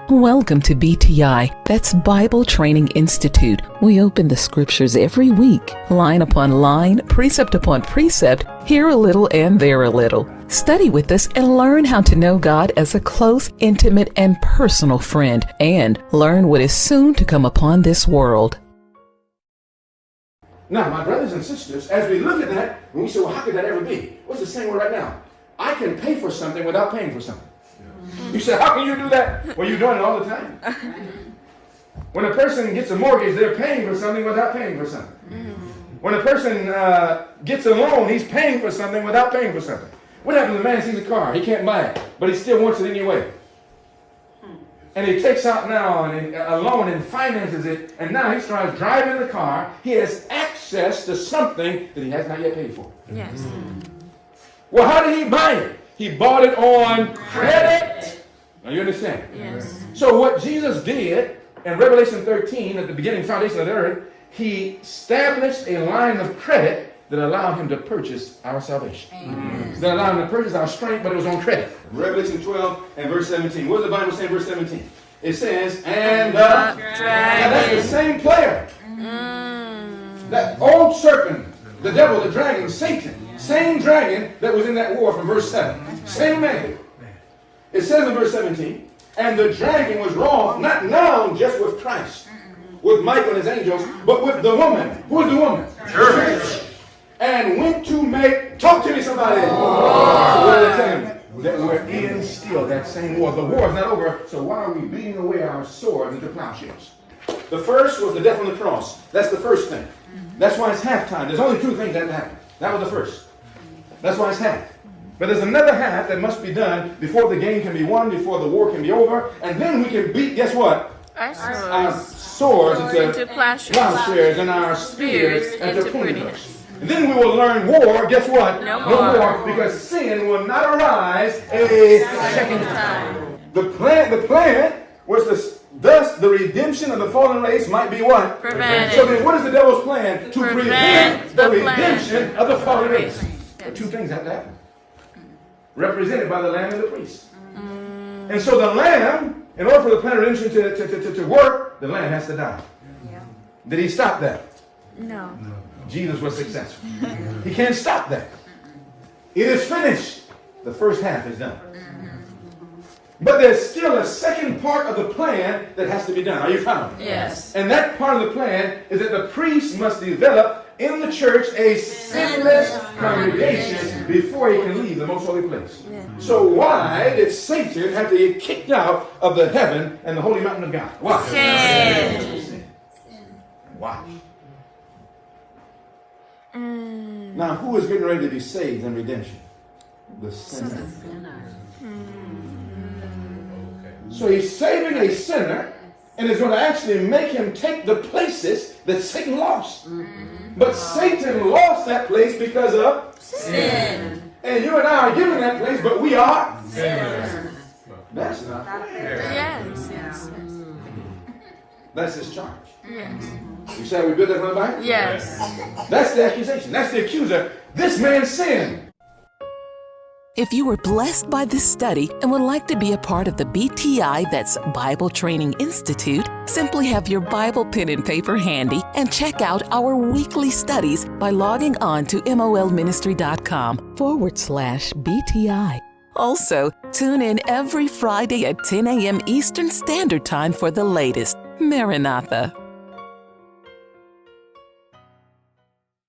Welcome to BTI, that's Bible Training Institute. We open the scriptures every week, line upon line, precept upon precept, here a little and there a little. Study with us and learn how to know God as a close, intimate, and personal friend, and learn what is soon to come upon this world. Now, my brothers and sisters, as we look at that, when we say, well, how could that ever be? What's the same word right now? I can pay for something without paying for something. You say, how can you do that? Well, you're doing it all the time. When a person gets a mortgage, they're paying for something without paying for something. When a person gets a loan, he's paying for something without paying for something. What happens when a man sees a car? He can't buy it, but he still wants it anyway. And he takes out now a loan and finances it, and now he starts driving the car. He has access to something that he has not yet paid for. Yes. Well, how did he buy it? He bought it on credit. Now you understand? Yes. So what Jesus did in Revelation 13, at the beginning foundation of the earth, he established a line of credit that allowed him to purchase our salvation. Amen. That allowed him to purchase our strength, but it was on credit. Revelation 12 and verse 17. What does the Bible say in verse 17? It says, and the dragon. Now that's the same player. That old serpent, the devil, the dragon, Satan. Same dragon that was in that war from verse 7. Same man. It says in verse 17, and the dragon was wroth, not now just with Christ, with Michael and his angels, but with the woman. Who is the woman? Church. And went to make, talk to me somebody. That we're in still that same war. The war is not over, so why are we beating away our swords into plowshares? The first was the death on the cross. That's the first thing. That's why it's halftime. There's only two things that happen. That was the first. That's why it's half. But there's another half that must be done before the game can be won, before the war can be over, and then we can beat, guess what? Our swords into plowshares and our spears into pruning hooks. And then we will learn war, guess what? No more, because sin will not arise a second time. The plan was thus the redemption of the fallen race might be what? Prevented. So then what is the devil's plan? To prevent the redemption of the fallen race. Yes. Two things have to happen. Represented by the lamb and the priest. And so the lamb, in order for the plan of redemption to work, the lamb has to die. Yeah. Did he stop that? No. Jesus was successful. He can't stop that. It is finished. The first half is done. But there's still a second part of the plan that has to be done. Are you following? Yes. And that part of the plan is that the priest must develop in the church a sinless congregation before he can leave the most holy place. Yeah. So why did Satan have to get kicked out of the heaven and the holy mountain of God? Why? Sin. Why? Now, who is getting ready to be saved in redemption? The sinner. So he's saving a sinner and is going to actually make him take the places that Satan lost. But Satan lost that place because of sin. And you and I are given that place, but we are sinners. That's not fair. Yes. That's his charge. Yes. You say we built that from the Bible? Yes. That's the accusation. That's the accuser. This man sinned. If you were blessed by this study and would like to be a part of the BTI, that's Bible Training Institute, simply have your Bible pen and paper handy and check out our weekly studies by logging on to molministry.com/BTI. Also, tune in every Friday at 10 a.m. Eastern Standard Time for the latest. Maranatha.